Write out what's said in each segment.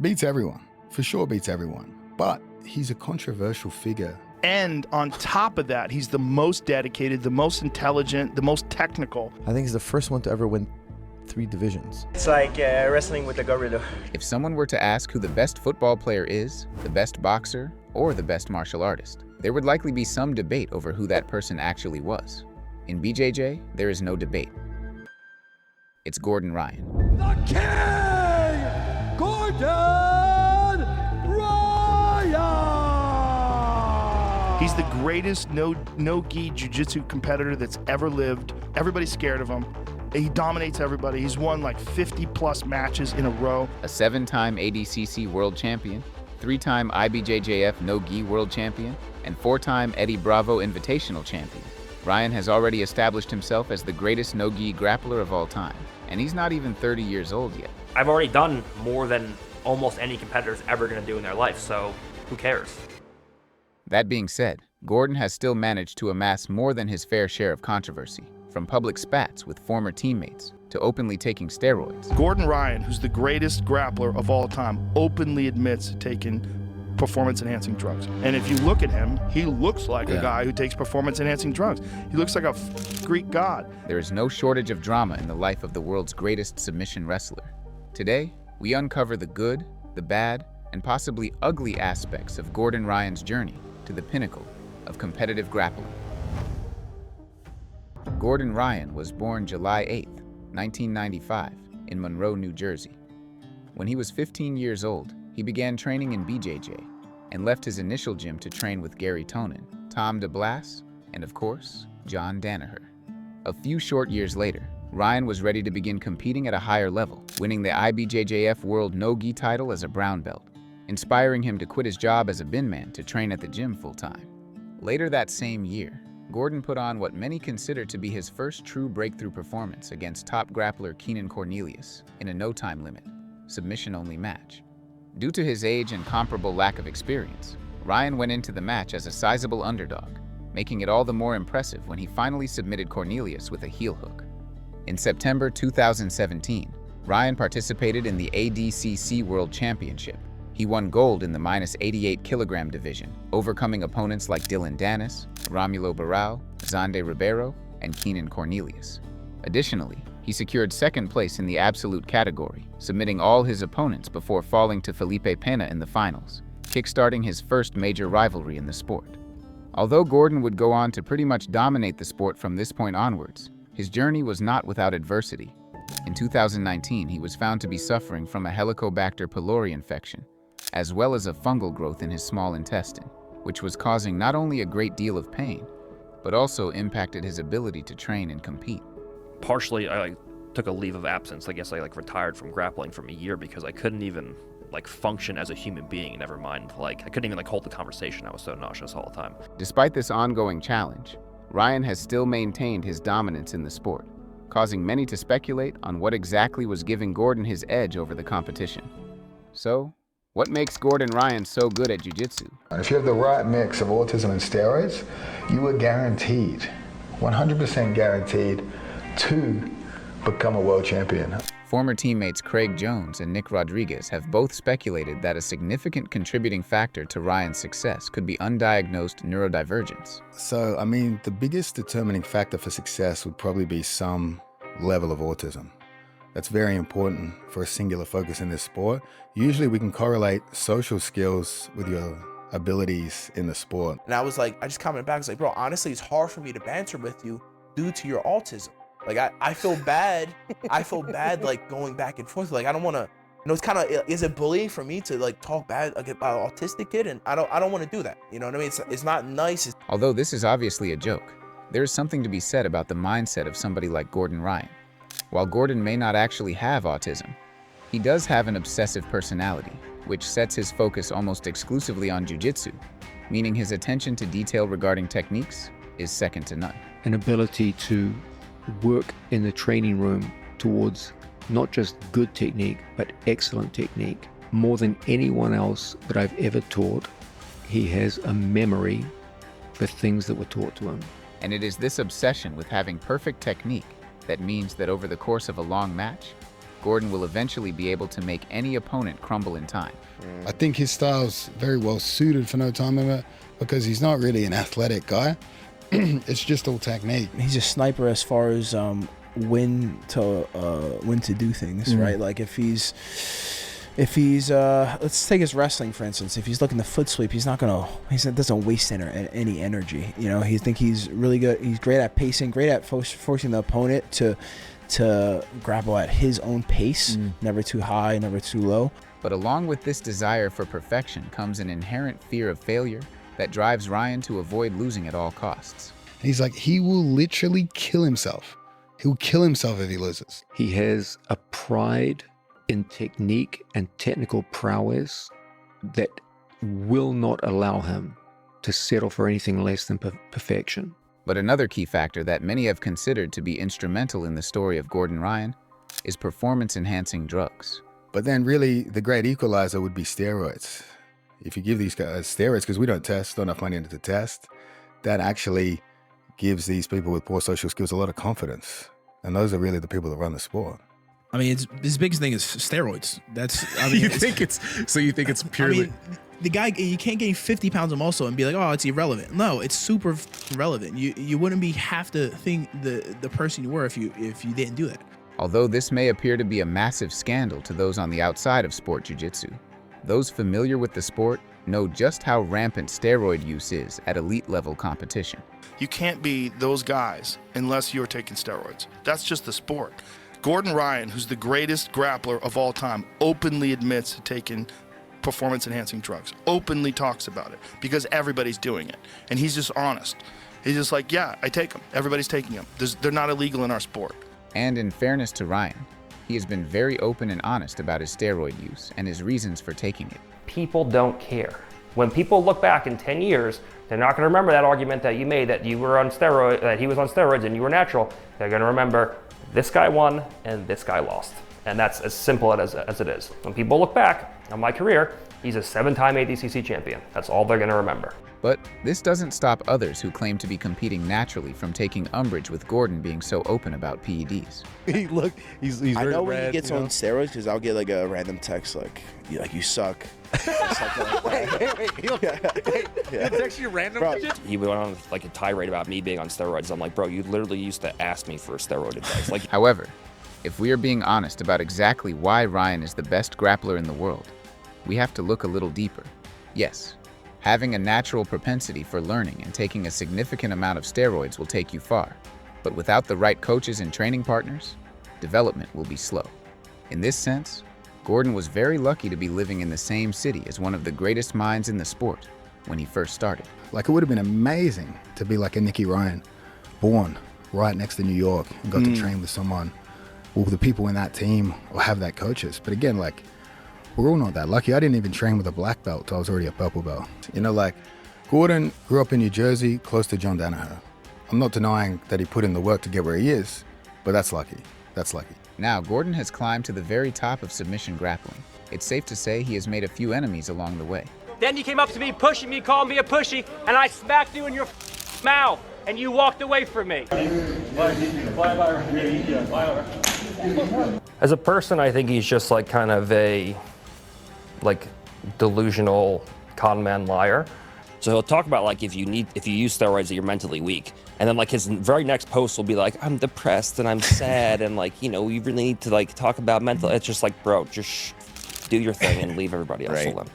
Beats everyone. For sure beats everyone. But he's a controversial figure. And on top of that, he's the most dedicated, the most intelligent, the most technical. I think he's the first one to ever win 3 divisions. It's like wrestling with a gorilla. If someone were to ask who the best football player is, the best boxer, or the best martial artist, there would likely be some debate over who that person actually was. In BJJ, there is no debate. It's Gordon Ryan. The King! Gordon Ryan! He's the greatest no-gi jiu-jitsu competitor that's ever lived. Everybody's scared of him. He dominates everybody. He's won like 50-plus matches in a row. A 7-time ADCC world champion, 3-time IBJJF no-gi world champion, and 4-time Eddie Bravo Invitational champion. Ryan has already established himself as the greatest no-gi grappler of all time, and he's not even 30 years old yet. I've already done more than almost any competitor's ever going to do in their life, so who cares? That being said, Gordon has still managed to amass more than his fair share of controversy, from public spats with former teammates to openly taking steroids. Gordon Ryan, who's the greatest grappler of all time, openly admits to taking performance-enhancing drugs. And if you look at him, he looks like a guy who takes performance-enhancing drugs. He looks like a Greek god. There is no shortage of drama in the life of the world's greatest submission wrestler. Today, we uncover the good, the bad, and possibly ugly aspects of Gordon Ryan's journey to the pinnacle of competitive grappling. Gordon Ryan was born July 8, 1995, in Monroe, New Jersey. When he was 15 years old, he began training in BJJ and left his initial gym to train with Gary Tonin, Tom DeBlas, and of course, John Danaher. A few short years later, Ryan was ready to begin competing at a higher level, winning the IBJJF World No-Gi title as a brown belt, inspiring him to quit his job as a bin man to train at the gym full-time. Later that same year, Gordon put on what many consider to be his first true breakthrough performance against top grappler Keenan Cornelius in a no-time limit, submission-only match. Due to his age and comparable lack of experience, Ryan went into the match as a sizable underdog, making it all the more impressive when he finally submitted Cornelius with a heel hook. In September 2017, Ryan participated in the ADCC World Championship. He won gold in the -88 kilogram division, overcoming opponents like Dylan Dennis, Romulo Barral, Zonde Ribeiro, and Keenan Cornelius. Additionally, he secured second place in the absolute category, submitting all his opponents before falling to Felipe Pena in the finals, kickstarting his first major rivalry in the sport. Although Gordon would go on to pretty much dominate the sport from this point onwards, his journey was not without adversity. In 2019, he was found to be suffering from a Helicobacter pylori infection, as well as a fungal growth in his small intestine, which was causing not only a great deal of pain, but also impacted his ability to train and compete. Partially, I took a leave of absence. I guess I retired from grappling for a year because I couldn't even function as a human being, never mind I couldn't even hold the conversation. I was so nauseous all the time. Despite this ongoing challenge, Ryan has still maintained his dominance in the sport, causing many to speculate on what exactly was giving Gordon his edge over the competition. So, what makes Gordon Ryan so good at jiu-jitsu? If you have the right mix of autism and steroids, you are guaranteed, 100% guaranteed, to become a world champion. Former teammates Craig Jones and Nick Rodriguez have both speculated that a significant contributing factor to Ryan's success could be undiagnosed neurodivergence. So, I mean, the biggest determining factor for success would probably be some level of autism. That's very important for a singular focus in this sport. Usually we can correlate social skills with your abilities in the sport. And I just commented back, I was like, bro, honestly, it's hard for me to banter with you due to your autism. I feel bad. I feel bad going back and forth. I don't want to, it's kind of, is it bullying for me to talk bad about an autistic kid? And I don't want to do that. You know what I mean? It's not nice. Although this is obviously a joke, there is something to be said about the mindset of somebody like Gordon Ryan. While Gordon may not actually have autism, he does have an obsessive personality, which sets his focus almost exclusively on jiu-jitsu, meaning his attention to detail regarding techniques is second to none. An ability to work in the training room towards not just good technique, but excellent technique. More than anyone else that I've ever taught, he has a memory for things that were taught to him. And it is this obsession with having perfect technique that means that over the course of a long match, Gordon will eventually be able to make any opponent crumble in time. I think his style's very well suited for no time limit because he's not really an athletic guy. It's just all technique. He's a sniper as far as when to do things, right? Like if he's let's take his wrestling for instance. If he's looking to foot sweep, he doesn't waste any energy. You know, he's really good. He's great at pacing, great at forcing the opponent to grapple at his own pace, never too high, never too low. But along with this desire for perfection comes an inherent fear of failure that drives Ryan to avoid losing at all costs. He's like, he will literally kill himself. He'll kill himself if he loses. He has a pride in technique and technical prowess that will not allow him to settle for anything less than perfection. But another key factor that many have considered to be instrumental in the story of Gordon Ryan is performance-enhancing drugs. But then really the great equalizer would be steroids. If you give these guys steroids, because we don't enough money to test, that actually gives these people with poor social skills a lot of confidence. And those are really the people that run the sport. I mean, his biggest thing is steroids. You think it's purely... I mean, the guy, you can't gain 50 pounds of muscle and be like, oh, it's irrelevant. No, it's super relevant. You wouldn't be half the thing, the person you were if you didn't do that. Although this may appear to be a massive scandal to those on the outside of sport jiu-jitsu, those familiar with the sport know just how rampant steroid use is at elite level competition. You can't be those guys unless you're taking steroids. That's just the sport. Gordon Ryan, who's the greatest grappler of all time, openly admits to taking performance-enhancing drugs, openly talks about it because everybody's doing it. And he's just honest. He's just like, yeah, I take them. Everybody's taking them. They're not illegal in our sport. And in fairness to Ryan, he has been very open and honest about his steroid use and his reasons for taking it. People don't care. When people look back in 10 years, they're not going to remember that argument that you made that you were on steroids, that he was on steroids and you were natural. They're going to remember this guy won and this guy lost. And that's as simple as it is. When people look back on my career, he's a 7-time ADCC champion. That's all they're going to remember. But this doesn't stop others who claim to be competing naturally from taking umbrage with Gordon being so open about PEDs. He's I know when red, he gets on steroids because I'll get like a random text like you suck. He'll text you random shit? He went on like a tirade about me being on steroids. I'm like, bro, you literally used to ask me for steroid advice. Like, however, if we are being honest about exactly why Ryan is the best grappler in the world, we have to look a little deeper. Yes, having a natural propensity for learning and taking a significant amount of steroids will take you far, but without the right coaches and training partners, development will be slow. In this sense, Gordon was very lucky to be living in the same city as one of the greatest minds in the sport when he first started. Like, it would have been amazing to be like a Nicky Ryan, born right next to New York and got to train with someone, or the people in that team, or have that coaches. But again, like, we're all not that lucky. I didn't even train with a black belt till I was already a purple belt. You know, like, Gordon grew up in New Jersey, close to John Danaher. I'm not denying that he put in the work to get where he is, but that's lucky. That's lucky. Now, Gordon has climbed to the very top of submission grappling. It's safe to say he has made a few enemies along the way. Then you came up to me, pushing me, calling me a pussy, and I smacked you in your mouth, and you walked away from me. As a person, I think he's just like kind of a delusional con man liar. so he'll talk about like if you use steroids that you're mentally weak, and then like his very next post will be like, I'm depressed and I'm sad and like, you know, we really need to like talk about mental. It's just like, bro, just do your thing and leave everybody else alone.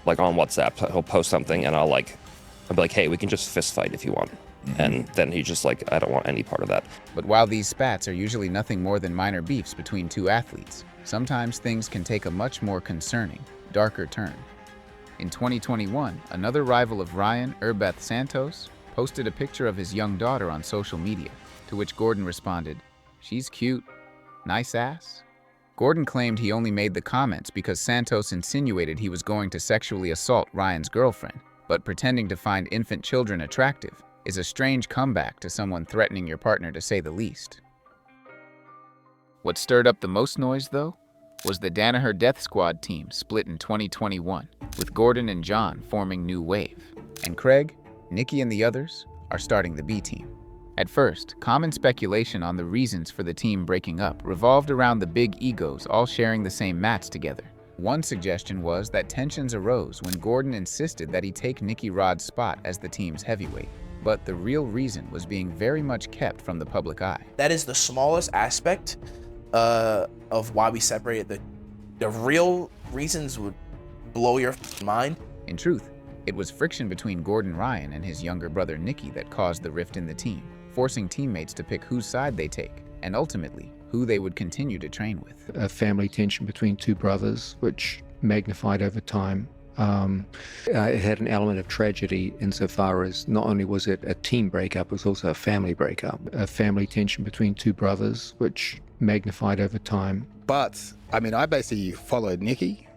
Like on WhatsApp, he'll post something and I'll be like, hey, we can just fist fight if you want. And then he's just like, I don't want any part of that. But while these spats are usually nothing more than minor beefs between two athletes, sometimes things can take a much more concerning, darker turn. In 2021, another rival of Ryan, Erbeth Santos, posted a picture of his young daughter on social media, to which Gordon responded, "She's cute. Nice ass." Gordon claimed he only made the comments because Santos insinuated he was going to sexually assault Ryan's girlfriend, but pretending to find infant children attractive is a strange comeback to someone threatening your partner, to say the least. What stirred up the most noise, though, was the Danaher Death Squad team split in 2021, with Gordon and John forming New Wave, and Craig, Nicky, and the others are starting the B team. At first, common speculation on the reasons for the team breaking up revolved around the big egos all sharing the same mats together. One suggestion was that tensions arose when Gordon insisted that he take Nicky Rod's spot as the team's heavyweight. But the real reason was being very much kept from the public eye. That is the smallest aspect of why we separated. The real reasons would blow your mind. In truth, it was friction between Gordon Ryan and his younger brother Nicky that caused the rift in the team, forcing teammates to pick whose side they take, and ultimately, who they would continue to train with. A family tension between two brothers, which magnified over time. It had an element of tragedy insofar as not only was it a team breakup, it was also a family breakup. A family tension between two brothers, which magnified over time. But, I mean, I basically followed Nicky,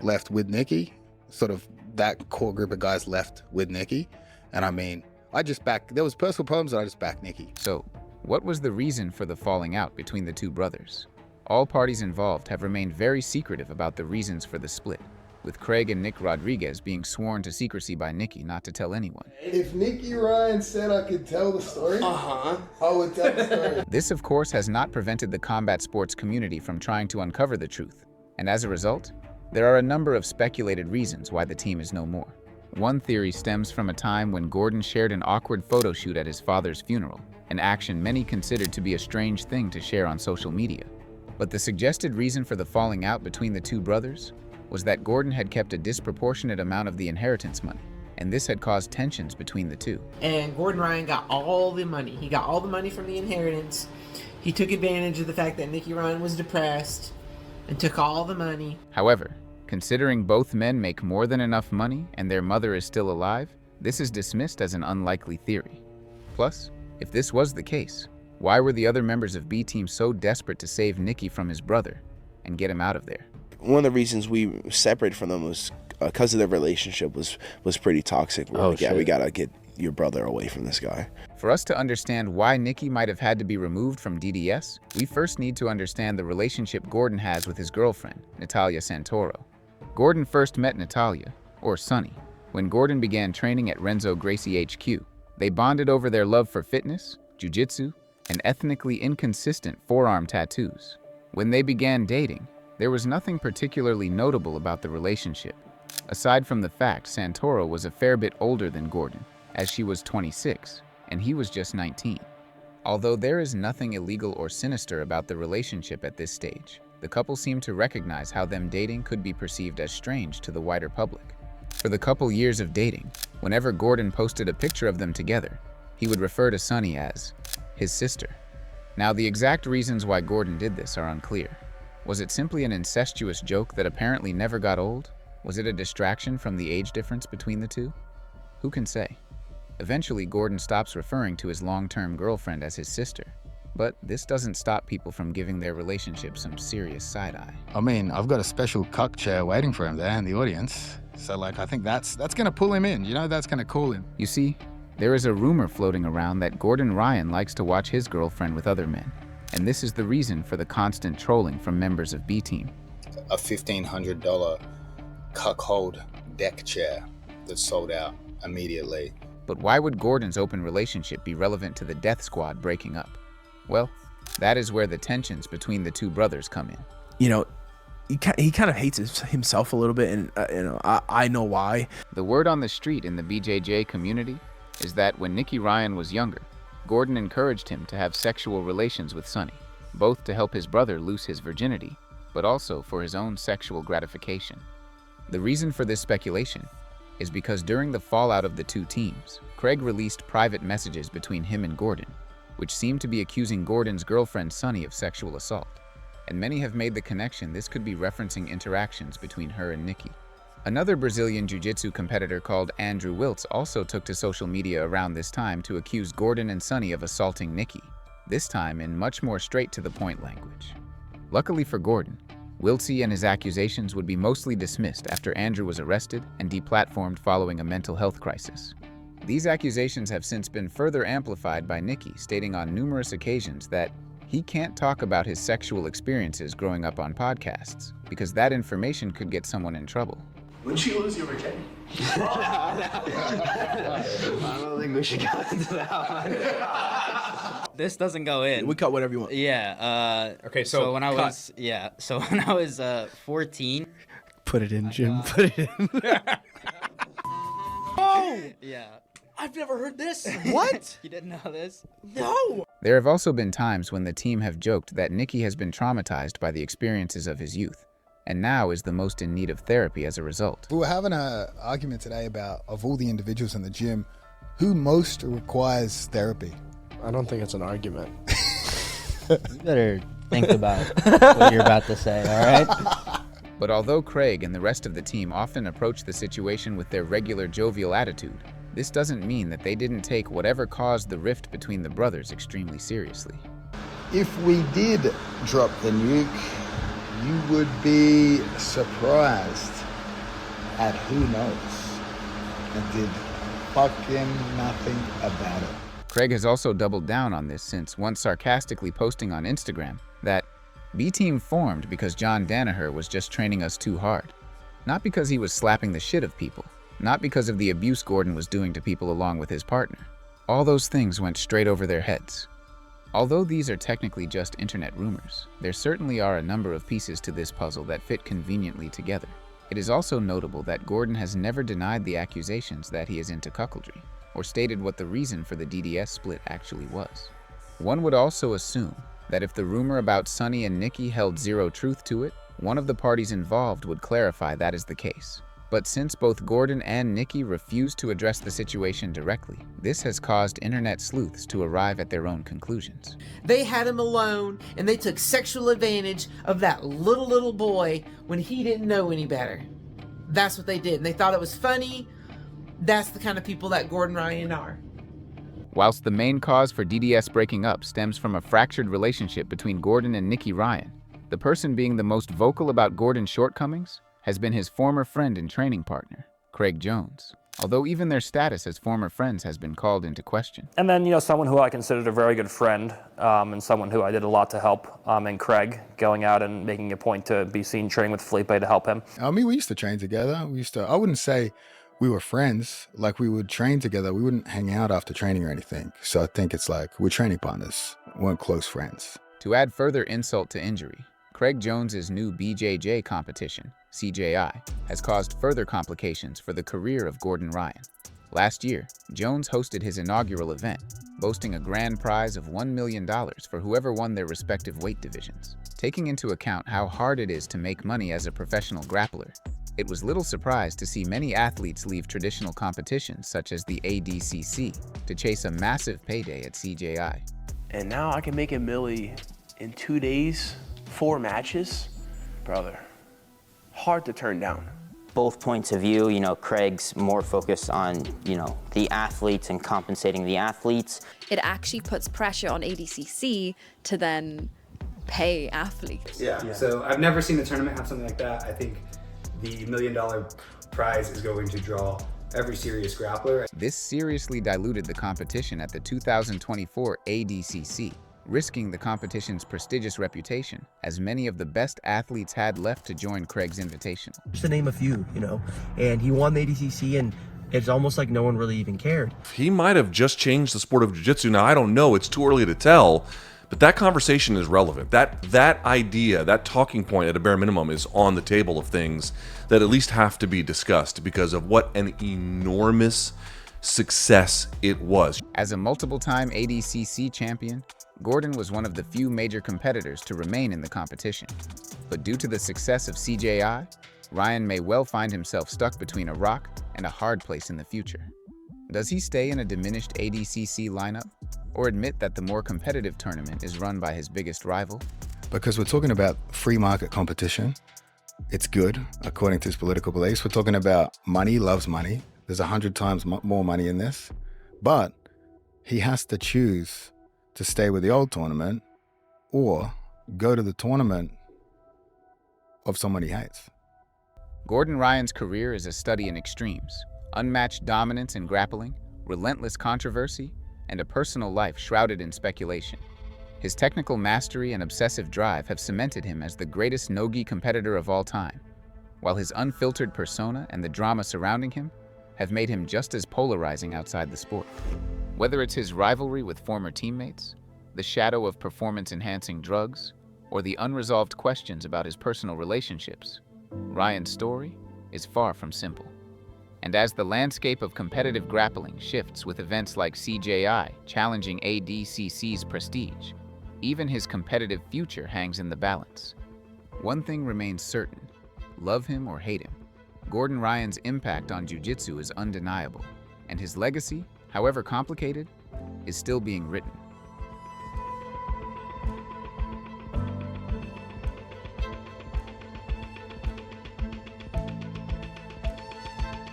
left with Nicky, sort of that core group of guys left with Nicky. And I mean, there was personal problems, and I just backed Nicky. So, what was the reason for the falling out between the two brothers? All parties involved have remained very secretive about the reasons for the split, with Craig and Nick Rodriguez being sworn to secrecy by Nicky not to tell anyone. If Nicky Ryan said I could tell the story, I would tell the story. This, of course, has not prevented the combat sports community from trying to uncover the truth, and as a result, there are a number of speculated reasons why the team is no more. One theory stems from a time when Gordon shared an awkward photo shoot at his father's funeral, an action many considered to be a strange thing to share on social media. But the suggested reason for the falling out between the two brothers was that Gordon had kept a disproportionate amount of the inheritance money, and this had caused tensions between the two. And Gordon Ryan got all the money. He got all the money from the inheritance. He took advantage of the fact that Nicky Ryan was depressed and took all the money. However, considering both men make more than enough money and their mother is still alive, this is dismissed as an unlikely theory. Plus, if this was the case, why were the other members of B Team so desperate to save Nicky from his brother and get him out of there? One of the reasons we separated from them was because of their relationship was pretty toxic. We're like, yeah, we gotta get your brother away from this guy. For us to understand why Nicky might have had to be removed from DDS, we first need to understand the relationship Gordon has with his girlfriend, Natalia Santoro. Gordon first met Natalia, or Sunny, when Gordon began training at Renzo Gracie HQ. They bonded over their love for fitness, jiu-jitsu, and ethnically inconsistent forearm tattoos. When they began dating, there was nothing particularly notable about the relationship, aside from the fact Santoro was a fair bit older than Gordon, as she was 26, and he was just 19. Although there is nothing illegal or sinister about the relationship at this stage, the couple seemed to recognize how them dating could be perceived as strange to the wider public. For the couple years of dating, whenever Gordon posted a picture of them together, he would refer to Sunny as his sister. Now, the exact reasons why Gordon did this are unclear. Was it simply an incestuous joke that apparently never got old? Was it a distraction from the age difference between the two? Who can say? Eventually, Gordon stops referring to his long-term girlfriend as his sister. But this doesn't stop people from giving their relationship some serious side-eye. I mean, I've got a special cuck chair waiting for him there in the audience. So, like, I think that's gonna pull him in, you know, that's gonna call him. You see, there is a rumor floating around that Gordon Ryan likes to watch his girlfriend with other men. And this is the reason for the constant trolling from members of B Team. A $1,500 cuckold deck chair that sold out immediately. But why would Gordon's open relationship be relevant to the Death Squad breaking up? Well, that is where the tensions between the two brothers come in. You know, he kind of hates himself a little bit, and you know, I know why. The word on the street in the BJJ community is that when Nicky Ryan was younger, Gordon encouraged him to have sexual relations with Sunny, both to help his brother lose his virginity, but also for his own sexual gratification. The reason for this speculation is because during the fallout of the two teams, Craig released private messages between him and Gordon, which seemed to be accusing Gordon's girlfriend Sunny of sexual assault, and many have made the connection this could be referencing interactions between her and Nicky. Another Brazilian Jiu-Jitsu competitor called Andrew Wiltz also took to social media around this time to accuse Gordon and Sunny of assaulting Nicky, this time in much more straight-to-the-point language. Luckily for Gordon, Wiltsy and his accusations would be mostly dismissed after Andrew was arrested and deplatformed following a mental health crisis. These accusations have since been further amplified by Nicky, stating on numerous occasions that he can't talk about his sexual experiences growing up on podcasts because that information could get someone in trouble. Wouldn't you lose your virginity? I don't think we should go into that one. This doesn't go in. We cut whatever you want. Yeah. Okay, so when I cut. was 14. Put it in, Jim. Put it in. Oh! Yeah. I've never heard this. What? You didn't know this? No. There have also been times when the team have joked that Nicky has been traumatized by the experiences of his youth, and now is the most in need of therapy as a result. We were having an argument today about, of all the individuals in the gym, who most requires therapy. I don't think it's an argument. You better think about what you're about to say, all right? But although Craig and the rest of the team often approach the situation with their regular jovial attitude, this doesn't mean that they didn't take whatever caused the rift between the brothers extremely seriously. If we did drop the nuke, you would be surprised at who knows and did fucking nothing about it. Craig has also doubled down on this since once sarcastically posting on Instagram that B-Team formed because John Danaher was just training us too hard. Not because he was slapping the shit of people. Not because of the abuse Gordon was doing to people along with his partner. All those things went straight over their heads. Although these are technically just internet rumors, there certainly are a number of pieces to this puzzle that fit conveniently together. It is also notable that Gordon has never denied the accusations that he is into cuckoldry, or stated what the reason for the DDS split actually was. One would also assume that if the rumor about Sonny and Nicky held zero truth to it, one of the parties involved would clarify that is the case. But since both Gordon and Nicky refused to address the situation directly, this has caused internet sleuths to arrive at their own conclusions. They had him alone, and they took sexual advantage of that little boy when he didn't know any better. That's what they did, and they thought it was funny. That's the kind of people that Gordon Ryan are. Whilst the main cause for DDS breaking up stems from a fractured relationship between Gordon and Nicky Ryan, the person being the most vocal about Gordon's shortcomings has been his former friend and training partner, Craig Jones. Although even their status as former friends has been called into question. And then, someone who I considered a very good friend, and someone who I did a lot to help, and Craig, going out and making a point to be seen training with Felipe to help him. I mean, we used to train together. I wouldn't say we were friends. Like, we would train together. We wouldn't hang out after training or anything. So I think it's like we're training partners, we weren't close friends. To add further insult to injury, Craig Jones's new BJJ competition, CJI, has caused further complications for the career of Gordon Ryan. Last year, Jones hosted his inaugural event, boasting a grand prize of $1 million for whoever won their respective weight divisions. Taking into account how hard it is to make money as a professional grappler, it was little surprise to see many athletes leave traditional competitions such as the ADCC to chase a massive payday at CJI. And now I can make a milli in 2 days, 4 matches. Brother, hard to turn down. Both points of view, Craig's more focused on, the athletes and compensating the athletes. It actually puts pressure on ADCC to then pay athletes. Yeah, so I've never seen a tournament have something like that. I think the $1 million prize is going to draw every serious grappler. This seriously diluted the competition at the 2024 ADCC, risking the competition's prestigious reputation, as many of the best athletes had left to join Craig's Invitational. Just to name a few, and he won the ADCC, and it's almost like no one really even cared. He might have just changed the sport of jiu-jitsu. Now, I don't know, it's too early to tell, but that conversation is relevant. That idea, that talking point at a bare minimum is on the table of things that at least have to be discussed because of what an enormous success it was. As a multiple-time ADCC champion, Gordon was one of the few major competitors to remain in the competition. But due to the success of CJI, Ryan may well find himself stuck between a rock and a hard place in the future. Does he stay in a diminished ADCC lineup, or admit that the more competitive tournament is run by his biggest rival? Because we're talking about free market competition. It's good, according to his political beliefs. We're talking about money loves money. There's 100 times more money in this. But he has to choose to stay with the old tournament or go to the tournament of someone he hates. Gordon Ryan's career is a study in extremes, unmatched dominance in grappling, relentless controversy, and a personal life shrouded in speculation. His technical mastery and obsessive drive have cemented him as the greatest no-gi competitor of all time. while his unfiltered persona and the drama surrounding him have made him just as polarizing outside the sport. Whether it's his rivalry with former teammates, the shadow of performance-enhancing drugs, or the unresolved questions about his personal relationships, Ryan's story is far from simple. And as the landscape of competitive grappling shifts with events like CJI challenging ADCC's prestige, even his competitive future hangs in the balance. One thing remains certain: love him or hate him, Gordon Ryan's impact on jiu-jitsu is undeniable, and his legacy, however complicated, is still being written.